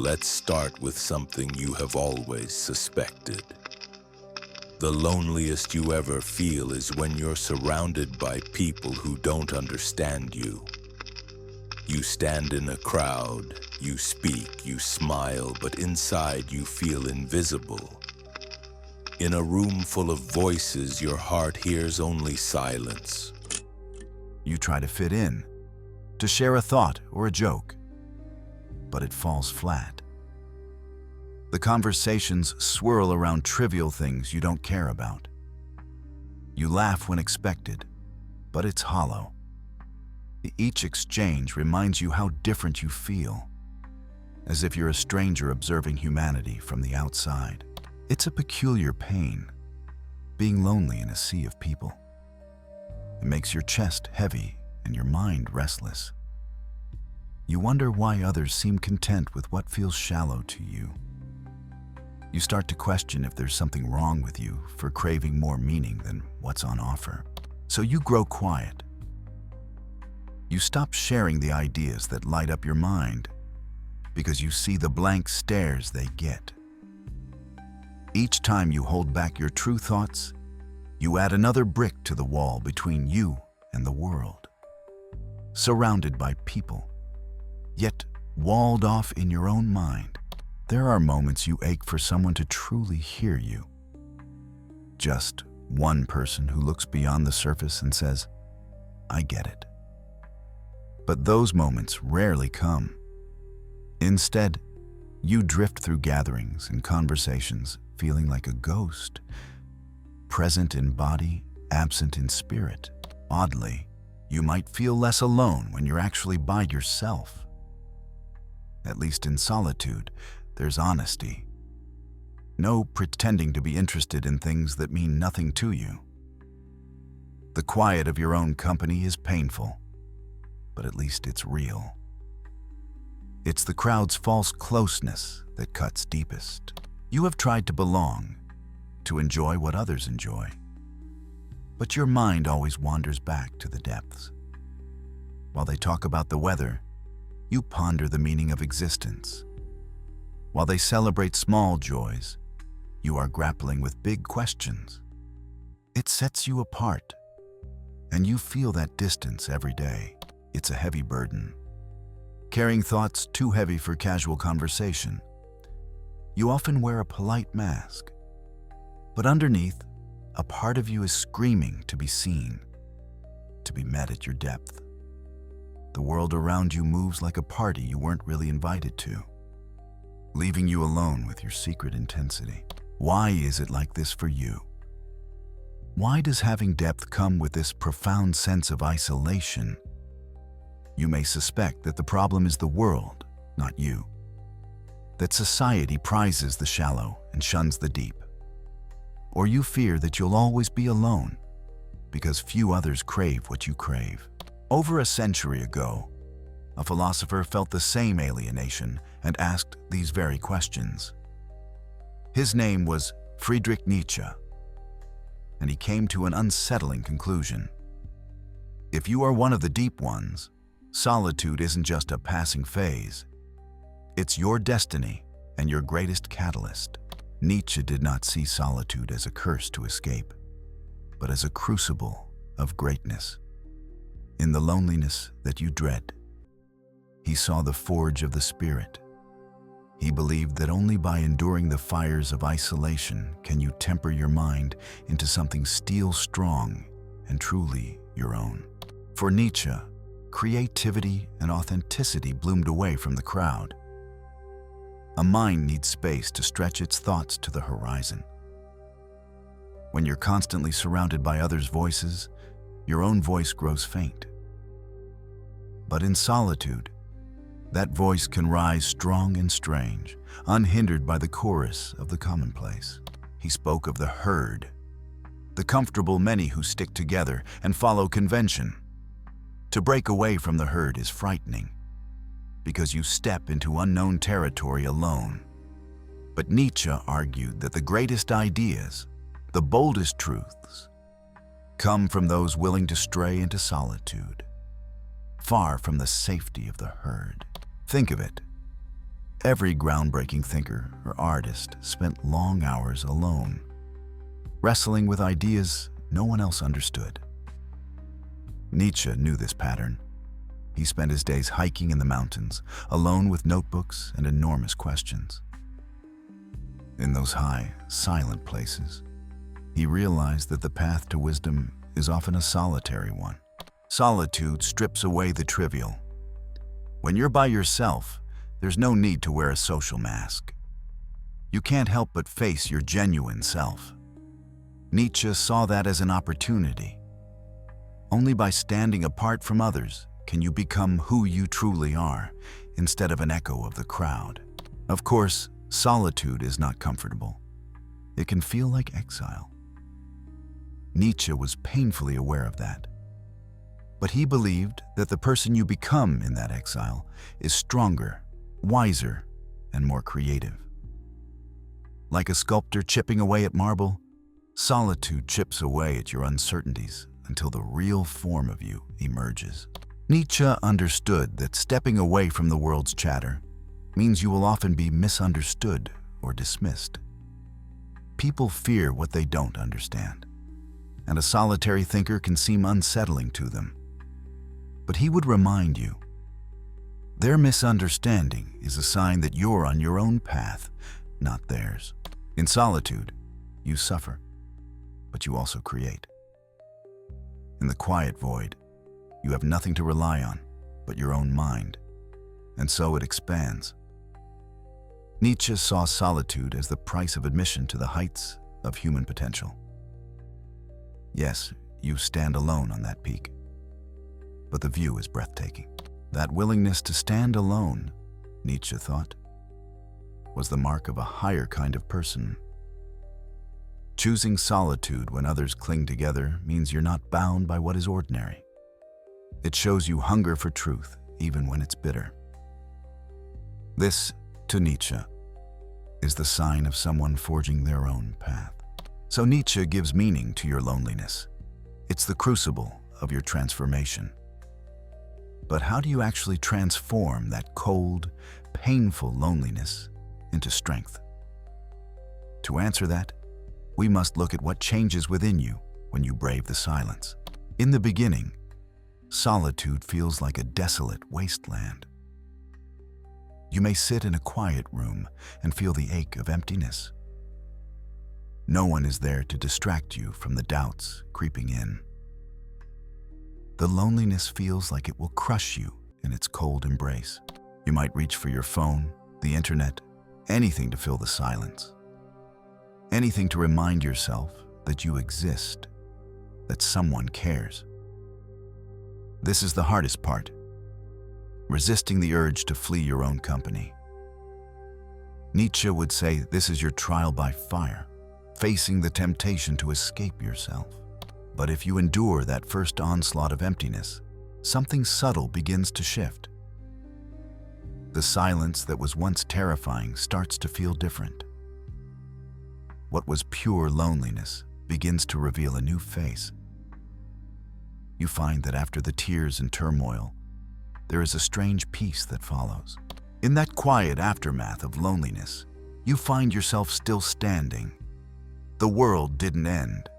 Let's start with something you have always suspected. The loneliest you ever feel is when you're surrounded by people who don't understand you. You stand in a crowd, you speak, you smile, but inside you feel invisible. In a room full of voices, your heart hears only silence. You try to fit in, to share a thought or a joke, but it falls flat. The conversations swirl around trivial things you don't care about. You laugh when expected, but it's hollow. Each exchange reminds you how different you feel, as if you're a stranger observing humanity from the outside. It's a peculiar pain, being lonely in a sea of people. It makes your chest heavy and your mind restless. You wonder why others seem content with what feels shallow to you. You start to question if there's something wrong with you for craving more meaning than what's on offer. So you grow quiet. You stop sharing the ideas that light up your mind because you see the blank stares they get. Each time you hold back your true thoughts, you add another brick to the wall between you and the world. Surrounded by people, yet walled off in your own mind. There are moments you ache for someone to truly hear you. Just one person who looks beyond the surface and says, "I get it." But those moments rarely come. Instead, you drift through gatherings and conversations feeling like a ghost, present in body, absent in spirit. Oddly, you might feel less alone when you're actually by yourself. At least in solitude, there's honesty. No pretending to be interested in things that mean nothing to you. The quiet of your own company is painful, but at least it's real. It's the crowd's false closeness that cuts deepest. You have tried to belong, to enjoy what others enjoy. But your mind always wanders back to the depths. While they talk about the weather, you ponder the meaning of existence. While they celebrate small joys, you are grappling with big questions. It sets you apart, and you feel that distance every day. It's a heavy burden, carrying thoughts too heavy for casual conversation. You often wear a polite mask, but underneath, a part of you is screaming to be seen, to be met at your depth. The world around you moves like a party you weren't really invited to, leaving you alone with your secret intensity. Why is it like this for you? Why does having depth come with this profound sense of isolation? You may suspect that the problem is the world, not you. That society prizes the shallow and shuns the deep. Or you fear that you'll always be alone because few others crave what you crave. Over a century ago, a philosopher felt the same alienation and asked these very questions. His name was Friedrich Nietzsche, and he came to an unsettling conclusion. If you are one of the deep ones, solitude isn't just a passing phase. It's your destiny and your greatest catalyst. Nietzsche did not see solitude as a curse to escape, but as a crucible of greatness. In the loneliness that you dread, he saw the forge of the spirit. He believed that only by enduring the fires of isolation can you temper your mind into something steel strong and truly your own. For Nietzsche, creativity and authenticity bloomed away from the crowd. A mind needs space to stretch its thoughts to the horizon. When you're constantly surrounded by others' voices, your own voice grows faint. But in solitude, that voice can rise strong and strange, unhindered by the chorus of the commonplace. He spoke of the herd, the comfortable many who stick together and follow convention. To break away from the herd is frightening, because you step into unknown territory alone. But Nietzsche argued that the greatest ideas, the boldest truths, come from those willing to stray into solitude, far from the safety of the herd. Think of it. Every groundbreaking thinker or artist spent long hours alone, wrestling with ideas no one else understood. Nietzsche knew this pattern. He spent his days hiking in the mountains, alone with notebooks and enormous questions. In those high, silent places, he realized that the path to wisdom is often a solitary one. Solitude strips away the trivial. When you're by yourself, there's no need to wear a social mask. You can't help but face your genuine self. Nietzsche saw that as an opportunity. Only by standing apart from others can you become who you truly are, instead of an echo of the crowd. Of course, solitude is not comfortable. It can feel like exile. Nietzsche was painfully aware of that. But he believed that the person you become in that exile is stronger, wiser, and more creative. Like a sculptor chipping away at marble, solitude chips away at your uncertainties until the real form of you emerges. Nietzsche understood that stepping away from the world's chatter means you will often be misunderstood or dismissed. People fear what they don't understand, and a solitary thinker can seem unsettling to them. But he would remind you, their misunderstanding is a sign that you're on your own path, not theirs. In solitude, you suffer, but you also create. In the quiet void, you have nothing to rely on but your own mind, and so it expands. Nietzsche saw solitude as the price of admission to the heights of human potential. Yes, you stand alone on that peak, but the view is breathtaking. That willingness to stand alone, Nietzsche thought, was the mark of a higher kind of person. Choosing solitude when others cling together means you're not bound by what is ordinary. It shows you hunger for truth, even when it's bitter. This, to Nietzsche, is the sign of someone forging their own path. So Nietzsche gives meaning to your loneliness. It's the crucible of your transformation. But how do you actually transform that cold, painful loneliness into strength? To answer that, we must look at what changes within you when you brave the silence. In the beginning, solitude feels like a desolate wasteland. You may sit in a quiet room and feel the ache of emptiness. No one is there to distract you from the doubts creeping in. The loneliness feels like it will crush you in its cold embrace. You might reach for your phone, the internet, anything to fill the silence. Anything to remind yourself that you exist, that someone cares. This is the hardest part, resisting the urge to flee your own company. Nietzsche would say this is your trial by fire, facing the temptation to escape yourself. But if you endure that first onslaught of emptiness, something subtle begins to shift. The silence that was once terrifying starts to feel different. What was pure loneliness begins to reveal a new face. You find that after the tears and turmoil, there is a strange peace that follows. In that quiet aftermath of loneliness, you find yourself still standing. The world didn't end.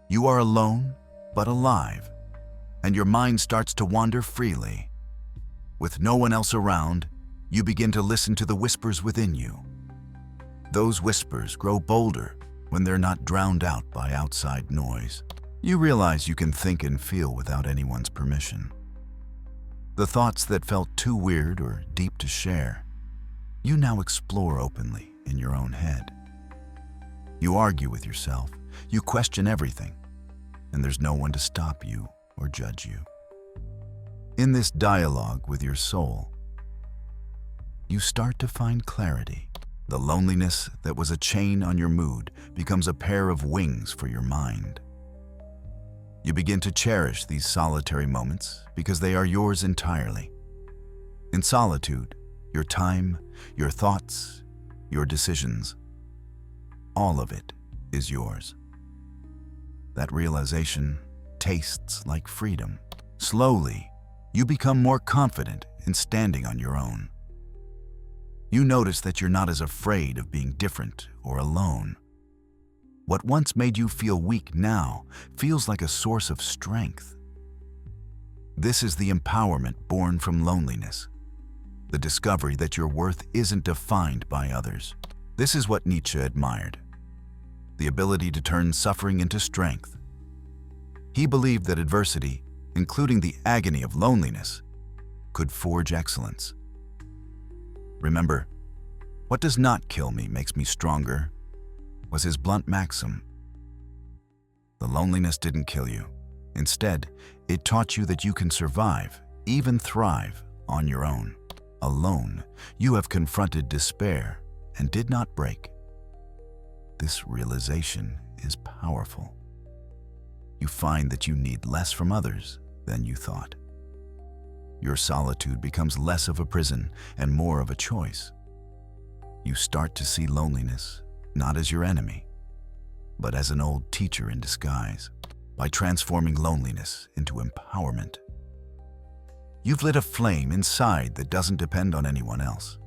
You are alone, but alive, and your mind starts to wander freely. With no one else around, you begin to listen to the whispers within you. Those whispers grow bolder when they're not drowned out by outside noise. You realize you can think and feel without anyone's permission. The thoughts that felt too weird or deep to share, you now explore openly in your own head. You argue with yourself, you question everything, and there's no one to stop you or judge you. In this dialogue with your soul, you start to find clarity. The loneliness that was a chain on your mood becomes a pair of wings for your mind. You begin to cherish these solitary moments because they are yours entirely. In solitude, your time, your thoughts, your decisions, all of it is yours. That realization tastes like freedom. Slowly, you become more confident in standing on your own. You notice that you're not as afraid of being different or alone. What once made you feel weak now feels like a source of strength. This is the empowerment born from loneliness, the discovery that your worth isn't defined by others. This is what Nietzsche admired, the ability to turn suffering into strength. He believed that adversity, including the agony of loneliness, could forge excellence. Remember, what does not kill me makes me stronger, was his blunt maxim. The loneliness didn't kill you. Instead, it taught you that you can survive, even thrive, on your own. Alone, you have confronted despair and did not break. This realization is powerful. You find that you need less from others than you thought. Your solitude becomes less of a prison and more of a choice. You start to see loneliness not as your enemy, but as an old teacher in disguise. By transforming loneliness into empowerment, you've lit a flame inside that doesn't depend on anyone else.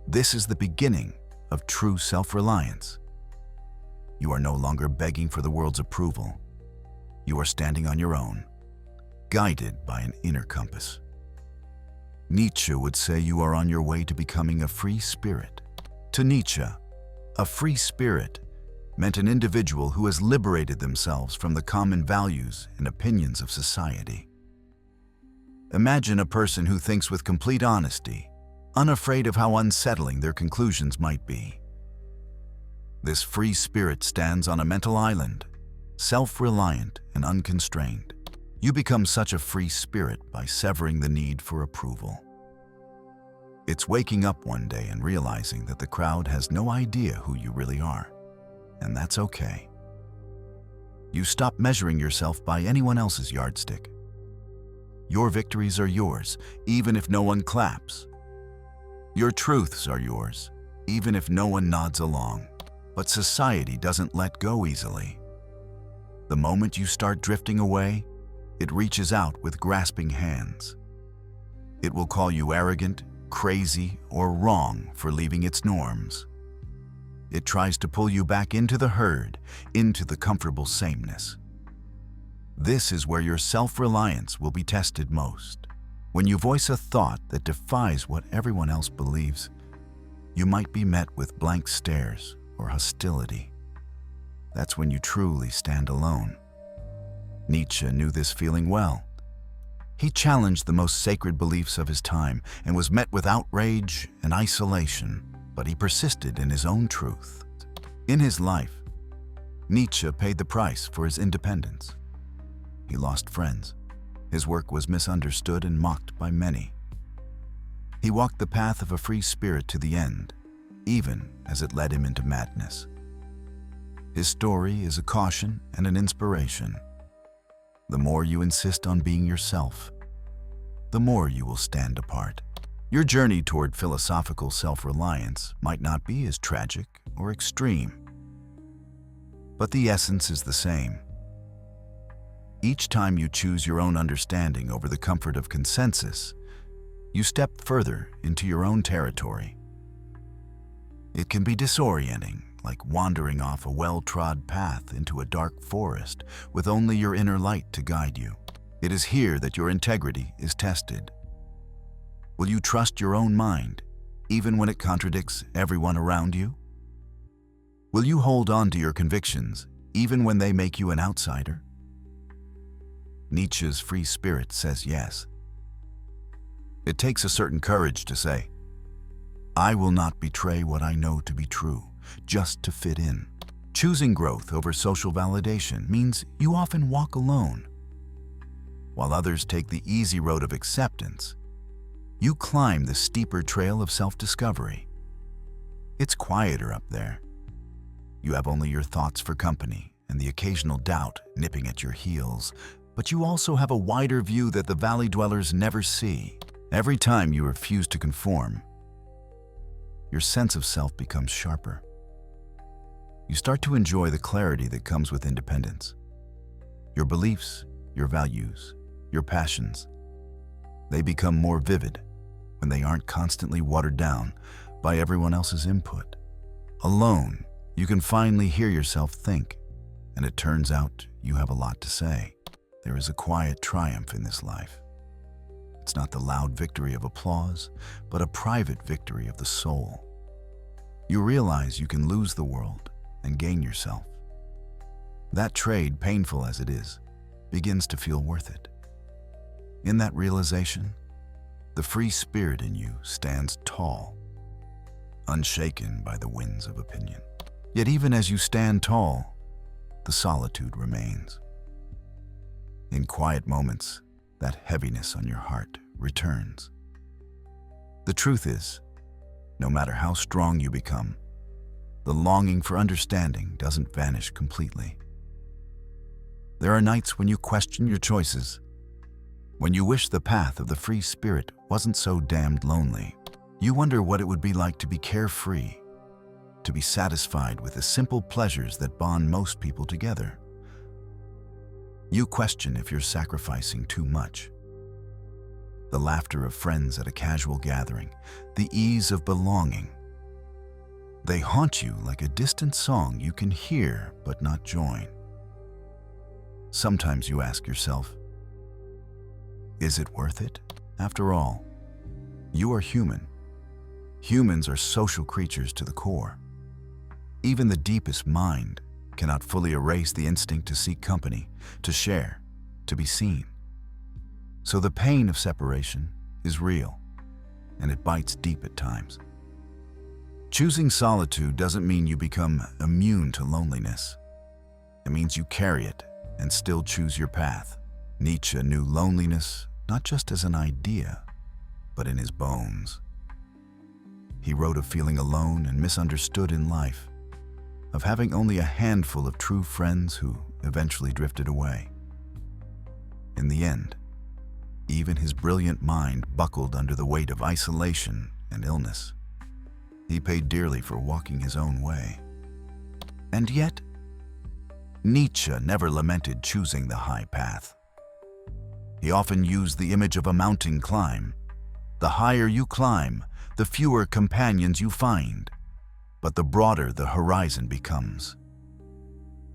This is the beginning of true self-reliance. You are no longer begging for the world's approval. You are standing on your own, guided by an inner compass. Nietzsche would say you are on your way to becoming a free spirit. To Nietzsche, a free spirit meant an individual who has liberated themselves from the common values and opinions of society. Imagine a person who thinks with complete honesty, unafraid of how unsettling their conclusions might be. This free spirit stands on a mental island, self-reliant and unconstrained. You become such a free spirit by severing the need for approval. It's waking up one day and realizing that the crowd has no idea who you really are, and that's okay. You stop measuring yourself by anyone else's yardstick. Your victories are yours, even if no one claps. Your truths are yours, even if no one nods along. But society doesn't let go easily. The moment you start drifting away, it reaches out with grasping hands. It will call you arrogant, crazy, or wrong for leaving its norms. It tries to pull you back into the herd, into the comfortable sameness. This is where your self-reliance will be tested most. When you voice a thought that defies what everyone else believes, you might be met with blank stares or hostility. That's when you truly stand alone. Nietzsche knew this feeling well. He challenged the most sacred beliefs of his time and was met with outrage and isolation, but he persisted in his own truth. In his life, Nietzsche paid the price for his independence. He lost friends. His work was misunderstood and mocked by many. He walked the path of a free spirit to the end, even as it led him into madness. His story is a caution and an inspiration. The more you insist on being yourself, the more you will stand apart. Your journey toward philosophical self-reliance might not be as tragic or extreme, but the essence is the same. Each time you choose your own understanding over the comfort of consensus, you step further into your own territory. It can be disorienting, like wandering off a well-trod path into a dark forest with only your inner light to guide you. It is here that your integrity is tested. Will you trust your own mind, even when it contradicts everyone around you? Will you hold on to your convictions, even when they make you an outsider? Nietzsche's free spirit says yes. It takes a certain courage to say, I will not betray what I know to be true, just to fit in. Choosing growth over social validation means you often walk alone. While others take the easy road of acceptance, you climb the steeper trail of self-discovery. It's quieter up there. You have only your thoughts for company and the occasional doubt nipping at your heels, but you also have a wider view that the valley dwellers never see. Every time you refuse to conform, your sense of self becomes sharper. You start to enjoy the clarity that comes with independence. Your beliefs, your values, your passions, they become more vivid, when they aren't constantly watered down by everyone else's input. Alone, you can finally hear yourself think, and it turns out you have a lot to say. There is a quiet triumph in this life. It's not the loud victory of applause, but a private victory of the soul. You realize you can lose the world and gain yourself. That trade, painful as it is, begins to feel worth it. In that realization, the free spirit in you stands tall, unshaken by the winds of opinion. Yet even as you stand tall, the solitude remains. In quiet moments, that heaviness on your heart returns. The truth is, no matter how strong you become, the longing for understanding doesn't vanish completely. There are nights when you question your choices, when you wish the path of the free spirit wasn't so damned lonely. You wonder what it would be like to be carefree, to be satisfied with the simple pleasures that bond most people together. You question if you're sacrificing too much. The laughter of friends at a casual gathering, the ease of belonging. They haunt you like a distant song you can hear but not join. Sometimes you ask yourself, is it worth it? After all, you are human. Humans are social creatures to the core. Even the deepest mind cannot fully erase the instinct to seek company, to share, to be seen. So the pain of separation is real, and it bites deep at times. Choosing solitude doesn't mean you become immune to loneliness. It means you carry it and still choose your path. Nietzsche knew loneliness not just as an idea, but in his bones. He wrote of feeling alone and misunderstood in life, of having only a handful of true friends who eventually drifted away. In the end, even his brilliant mind buckled under the weight of isolation and illness. He paid dearly for walking his own way. And yet, Nietzsche never lamented choosing the high path. He often used the image of a mountain climb. The higher you climb, the fewer companions you find, but the broader the horizon becomes.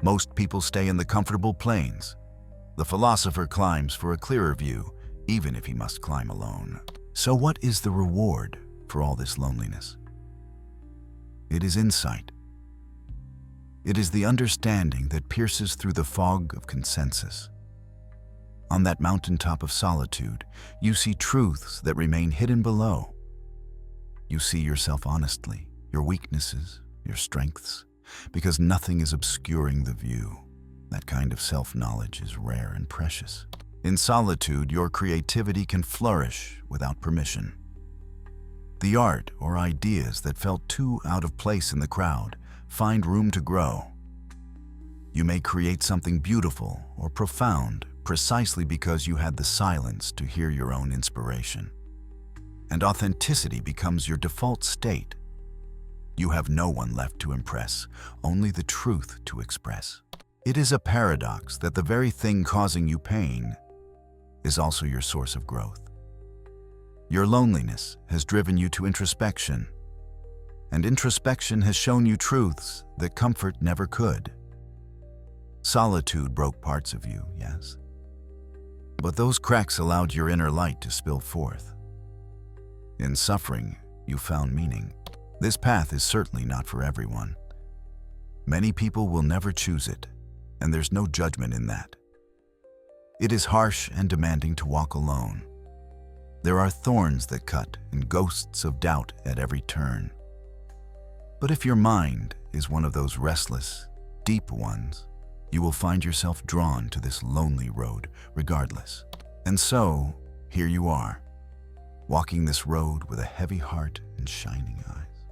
Most people stay in the comfortable plains. The philosopher climbs for a clearer view, even if he must climb alone. So what is the reward for all this loneliness? It is insight. It is the understanding that pierces through the fog of consensus. On that mountaintop of solitude, you see truths that remain hidden below. You see yourself honestly, your weaknesses, your strengths, because nothing is obscuring the view. That kind of self-knowledge is rare and precious. In solitude, your creativity can flourish without permission. The art or ideas that felt too out of place in the crowd find room to grow. You may create something beautiful or profound precisely because you had the silence to hear your own inspiration. And authenticity becomes your default state. You have no one left to impress, only the truth to express. It is a paradox that the very thing causing you pain is also your source of growth. Your loneliness has driven you to introspection, and introspection has shown you truths that comfort never could. Solitude broke parts of you, yes, but those cracks allowed your inner light to spill forth. In suffering, you found meaning. This path is certainly not for everyone. Many people will never choose it, and there's no judgment in that. It is harsh and demanding to walk alone. There are thorns that cut and ghosts of doubt at every turn. But if your mind is one of those restless, deep ones, you will find yourself drawn to this lonely road regardless. And so, here you are, walking this road with a heavy heart and shining eyes.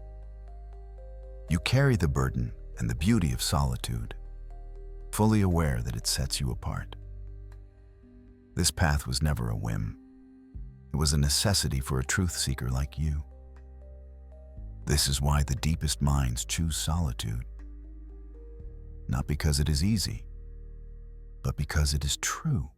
You carry the burden and the beauty of solitude, fully aware that it sets you apart. This path was never a whim. It was a necessity for a truth seeker like you. This is why the deepest minds choose solitude. Not because it is easy, but because it is true.